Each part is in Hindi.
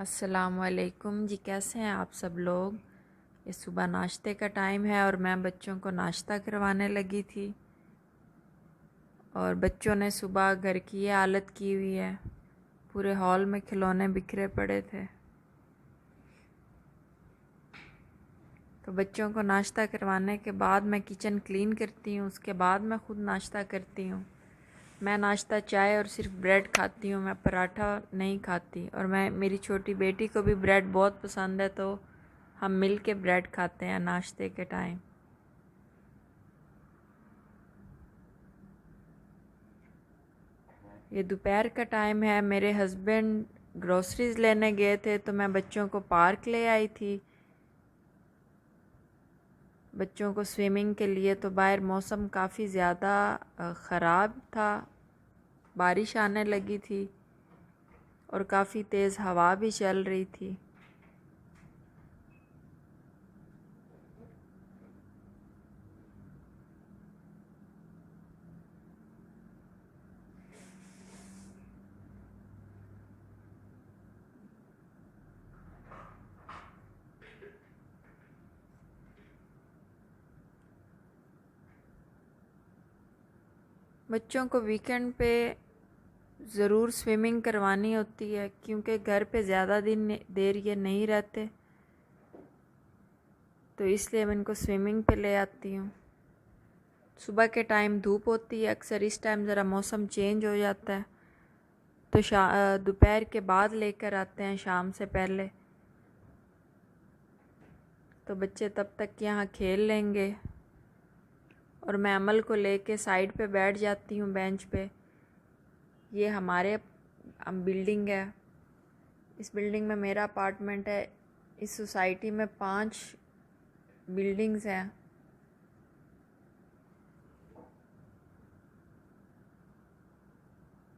अस्सलामुअलैकुम जी, कैसे हैं आप सब लोग। ये सुबह नाश्ते का टाइम है और मैं बच्चों को नाश्ता करवाने लगी थी और बच्चों ने सुबह घर की ये हालत की हुई है। पूरे हॉल में खिलौने बिखरे पड़े थे। तो बच्चों को नाश्ता करवाने के बाद मैं किचन क्लीन करती हूँ, उसके बाद मैं ख़ुद नाश्ता करती हूँ। मैं नाश्ता चाय और सिर्फ ब्रेड खाती हूँ, मैं पराठा नहीं खाती। और मेरी छोटी बेटी को भी ब्रेड बहुत पसंद है, तो हम मिल के ब्रेड खाते हैं नाश्ते के टाइम। ये दोपहर का टाइम है। मेरे हस्बैंड ग्रोसरीज लेने गए थे, तो मैं बच्चों को पार्क ले आई थी बच्चों को स्विमिंग के लिए। तो बाहर मौसम काफ़ी ज़्यादा ख़राब था, बारिश आने लगी थी और काफ़ी तेज़ हवा भी चल रही थी। बच्चों को वीकेंड पे ज़रूर स्विमिंग करवानी होती है, क्योंकि घर पे ज़्यादा देर ये नहीं रहते, तो इसलिए मैं इनको स्विमिंग पे ले आती हूँ। सुबह के टाइम धूप होती है अक्सर, इस टाइम ज़रा मौसम चेंज हो जाता है, तो दोपहर के बाद लेकर आते हैं, शाम से पहले। तो बच्चे तब तक यहाँ खेल लेंगे और मैं अमल को लेके साइड पे बैठ जाती हूँ बेंच पे। ये हमारे बिल्डिंग है, इस बिल्डिंग में मेरा अपार्टमेंट है। इस सोसाइटी में 5 बिल्डिंग्स हैं।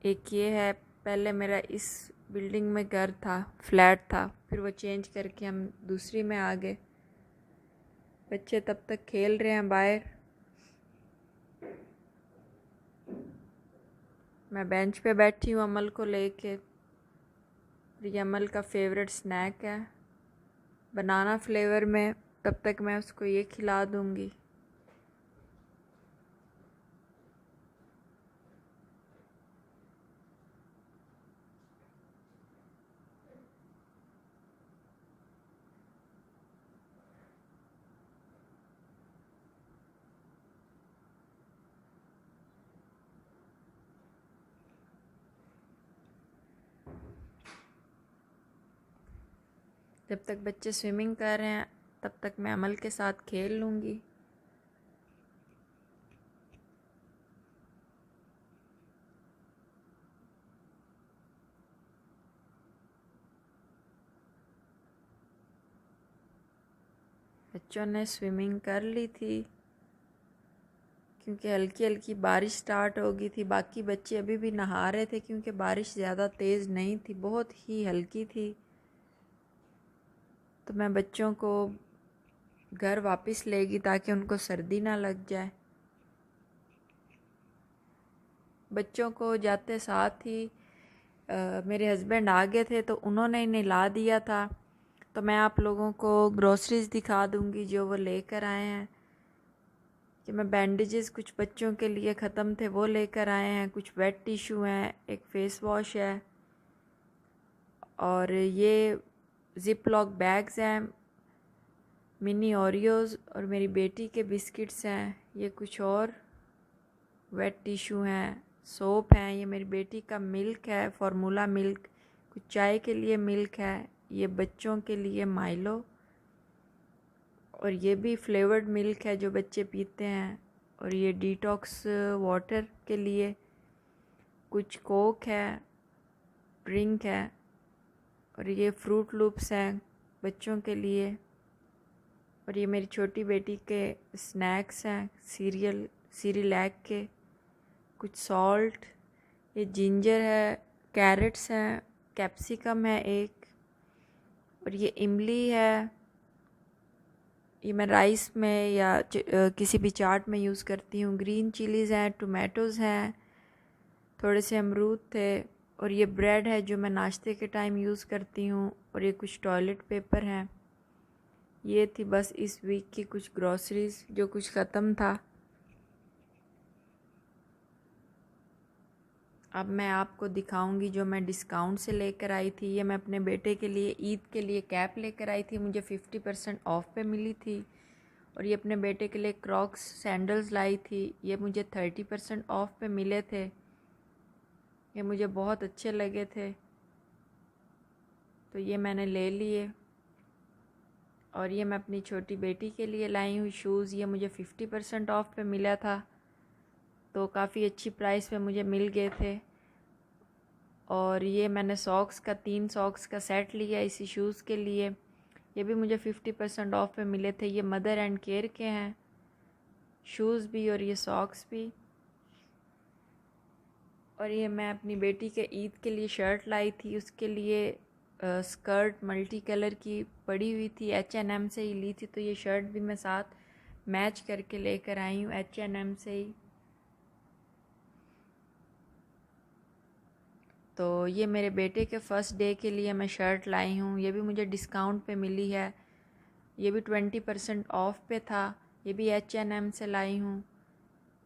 एक ये है, पहले मेरा इस बिल्डिंग में घर था, फ्लैट था, फिर वो चेंज करके हम दूसरी में आ गए। बच्चे तब तक खेल रहे हैं बाहर। मैं बेंच पे बैठी हूँ अमल को लेके। ये अमल का फेवरेट स्नैक है, बनाना फ्लेवर में। तब तक मैं उसको ये खिला दूँगी। जब तक बच्चे स्विमिंग कर रहे हैं, तब तक मैं अमल के साथ खेल लूँगी। बच्चों ने स्विमिंग कर ली थी, क्योंकि हल्की हल्की बारिश स्टार्ट हो गई थी। बाकी बच्चे अभी भी नहा रहे थे, क्योंकि बारिश ज़्यादा तेज़ नहीं थी, बहुत ही हल्की थी। तो मैं बच्चों को घर वापस ले गई ताकि उनको सर्दी ना लग जाए। बच्चों को जाते साथ ही मेरे हस्बैंड आ गए थे, तो उन्होंने ही नहला दिया था। तो मैं आप लोगों को ग्रोसरीज दिखा दूँगी जो वो लेकर आए हैं। कि मैं बैंडेजेस कुछ बच्चों के लिए ख़त्म थे, वो लेकर आए हैं। कुछ वेट टिश्यू हैं, एक फ़ेस वॉश है, और ये ज़िप लॉक बैग्स हैं, मिनी ओरियोज़, और मेरी बेटी के बिस्किट्स हैं। ये कुछ और वेट टिश्यू हैं, सोप हैं। ये मेरी बेटी का मिल्क है, फार्मूला मिल्क। कुछ चाय के लिए मिल्क है। ये बच्चों के लिए माइलो, और ये भी फ्लेवर्ड मिल्क है जो बच्चे पीते हैं। और ये डिटॉक्स वाटर के लिए कुछ कोक है, ड्रिंक है, और ये फ्रूट लूप्स हैं बच्चों के लिए। और ये मेरी छोटी बेटी के स्नैक्स हैं, सीरिलैक के। कुछ सॉल्ट, ये जिंजर है, कैरेट्स हैं, कैप्सिकम है एक, और ये इमली है। ये मैं राइस में या किसी भी चाट में यूज़ करती हूँ। ग्रीन चिलीज़ हैं, टोमेटोज़ हैं, थोड़े से अमरूद थे, और ये ब्रेड है जो मैं नाश्ते के टाइम यूज़ करती हूँ। और ये कुछ टॉयलेट पेपर हैं। ये थी बस इस वीक की कुछ ग्रॉसरीज जो कुछ ख़त्म था। अब मैं आपको दिखाऊंगी जो मैं डिस्काउंट से लेकर आई थी। ये मैं अपने बेटे के लिए ईद के लिए कैप लेकर आई थी, मुझे 50% ऑफ पे मिली थी। और ये अपने बेटे के लिए क्रॉक्स सैंडल्स लाई थी, ये मुझे 30% ऑफ पे मिले थे। ये मुझे बहुत अच्छे लगे थे तो ये मैंने ले लिए। और ये मैं अपनी छोटी बेटी के लिए लाई हूँ शूज़, ये मुझे 50% ऑफ पे मिला था तो काफ़ी अच्छी प्राइस पे मुझे मिल गए थे। और ये मैंने सॉक्स का 3 सॉक्स का सेट लिया इसी शूज़ के लिए, ये भी मुझे 50% ऑफ पे मिले थे। ये मदर एंड केयर के हैं शूज़ भी और ये सॉक्स भी। और ये मैं अपनी बेटी के ईद के लिए शर्ट लाई थी, उसके लिए स्कर्ट मल्टी कलर की पड़ी हुई थी, H&M से ही ली थी। तो ये शर्ट भी मैं साथ मैच करके लेकर आई हूँ H&M से ही। तो ये मेरे बेटे के फ़र्स्ट डे के लिए मैं शर्ट लाई हूँ, ये भी मुझे डिस्काउंट पे मिली है, ये भी 20% ऑफ पे था, ये भी H&M से लाई हूँ।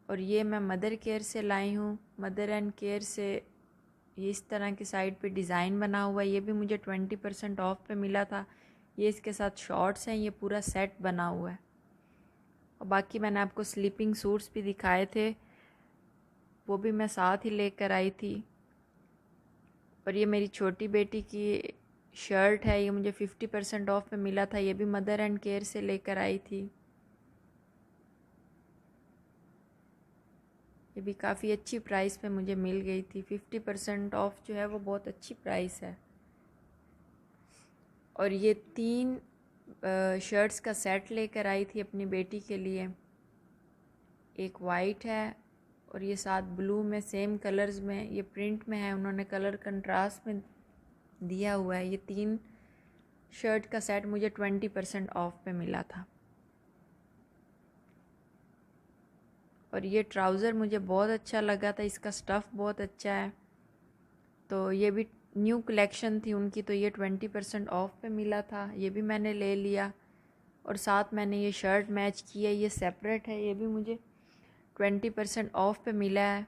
और ये मैं मदर केयर से लाई हूँ, मदर एंड केयर से। ये इस तरह की साइड पे डिज़ाइन बना हुआ है, ये भी मुझे 20% ऑफ पे मिला था। ये इसके साथ शॉर्ट्स हैं, ये पूरा सेट बना हुआ है। और बाकी मैंने आपको स्लीपिंग सूट्स भी दिखाए थे, वो भी मैं साथ ही लेकर आई थी। और ये मेरी छोटी बेटी की शर्ट है, ये मुझे 50% ऑफ पे मिला था, ये भी मदर एंड केयर से लेकर आई थी। ये भी काफ़ी अच्छी प्राइस पे मुझे मिल गई थी। 50% ऑफ जो है वो बहुत अच्छी प्राइस है। और ये 3 शर्ट्स का सेट लेकर आई थी अपनी बेटी के लिए, एक वाइट है और ये साथ ब्लू में सेम कलर्स में, ये प्रिंट में है, उन्होंने कलर कंट्रास्ट में दिया हुआ है। ये 3 शर्ट का सेट मुझे 20% ऑफ पे मिला था। और ये ट्राउज़र मुझे बहुत अच्छा लगा था, इसका स्टफ़ बहुत अच्छा है। तो ये भी न्यू कलेक्शन थी उनकी, तो ये 20% ऑफ पे मिला था, ये भी मैंने ले लिया। और साथ मैंने ये शर्ट मैच की है, ये सेपरेट है, ये भी मुझे 20% ऑफ पे मिला है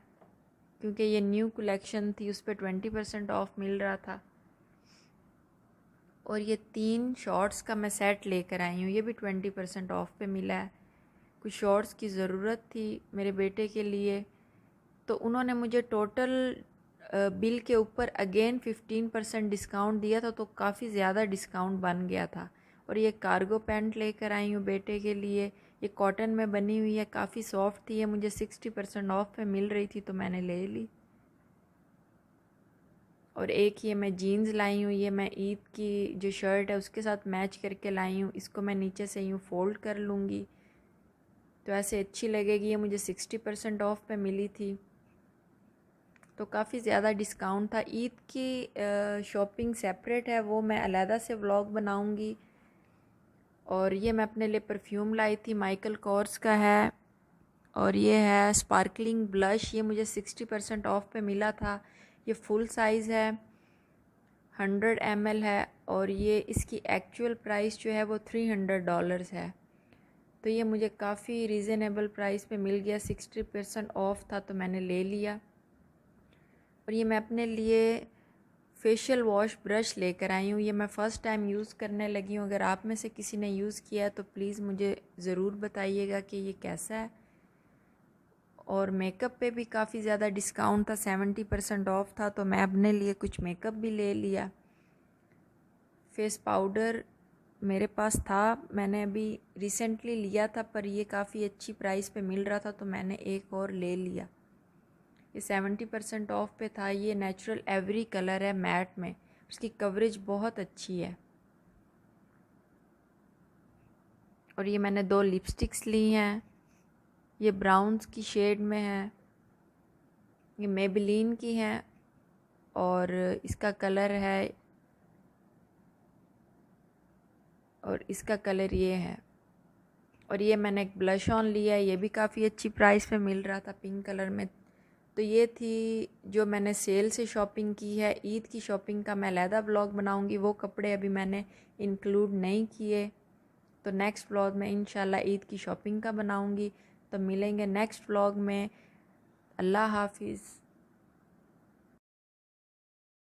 क्योंकि ये न्यू कलेक्शन थी, उस पर 20% ऑफ मिल रहा था। और ये 3 शॉर्ट्स का मैं सेट लेकर आई हूँ, ये भी 20% ऑफ पे मिला है। कुछ शॉर्ट्स की ज़रूरत थी मेरे बेटे के लिए, तो उन्होंने मुझे टोटल बिल के ऊपर अगेन 15% डिस्काउंट दिया था, तो काफ़ी ज़्यादा डिस्काउंट बन गया था। और ये कार्गो पैंट लेकर आई हूँ बेटे के लिए, ये कॉटन में बनी हुई है, काफ़ी सॉफ्ट थी, ये मुझे 60% ऑफ पे मिल रही थी तो मैंने ले ली। और एक ये मैं जीन्स लाई हूँ, ये मैं ईद की जो शर्ट है उसके साथ मैच करके लाई हूँ, इसको मैं नीचे से यूँ फोल्ड कर लूँगी तो ऐसे अच्छी लगेगी। ये मुझे 60% ऑफ पे मिली थी, तो काफ़ी ज़्यादा डिस्काउंट था। ईद की शॉपिंग सेपरेट है, वो मैं अलहदा से व्लॉग बनाऊंगी। और ये मैं अपने लिए परफ्यूम लाई थी, माइकल कॉर्स का है, और ये है स्पार्कलिंग ब्लश, ये मुझे 60% ऑफ पे मिला था। ये फुल साइज़ है, 100 ml है, और ये इसकी एक्चुअल प्राइस जो है वो $300 है। तो ये मुझे काफ़ी रीज़नेबल प्राइस पे मिल गया, 60% ऑफ था तो मैंने ले लिया। और ये मैं अपने लिए फेशियल वॉश ब्रश लेकर आई हूँ, ये मैं फ़र्स्ट टाइम यूज़ करने लगी हूँ। अगर आप में से किसी ने यूज़ किया है तो प्लीज़ मुझे ज़रूर बताइएगा कि ये कैसा है। और मेकअप पे भी काफ़ी ज़्यादा डिस्काउंट था, 70% ऑफ था, तो मैं अपने लिए कुछ मेकअप भी ले लिया। फेस पाउडर मेरे पास था, मैंने अभी रिसेंटली लिया था, पर ये काफ़ी अच्छी प्राइस पे मिल रहा था तो मैंने एक और ले लिया। ये 70% ऑफ पे था, ये नेचुरल एवरी कलर है मैट में, उसकी कवरेज बहुत अच्छी है। और ये मैंने 2 लिपस्टिक्स ली हैं, ये ब्राउन्स की शेड में है, ये मेबेलिन की हैं और इसका कलर है, और इसका कलर ये है। और ये मैंने एक ब्लश ऑन लिया है, ये भी काफ़ी अच्छी प्राइस पे मिल रहा था, पिंक कलर में तो ये थी जो मैंने सेल से शॉपिंग की है। ईद की शॉपिंग का मैं अलहदा व्लॉग बनाऊंगी, वो कपड़े अभी मैंने इंक्लूड नहीं किए। तो नेक्स्ट व्लॉग में इंशाल्लाह ईद की शॉपिंग का बनाऊंगी। तो मिलेंगे नेक्स्ट व्लॉग में। अल्लाह हाफिज़।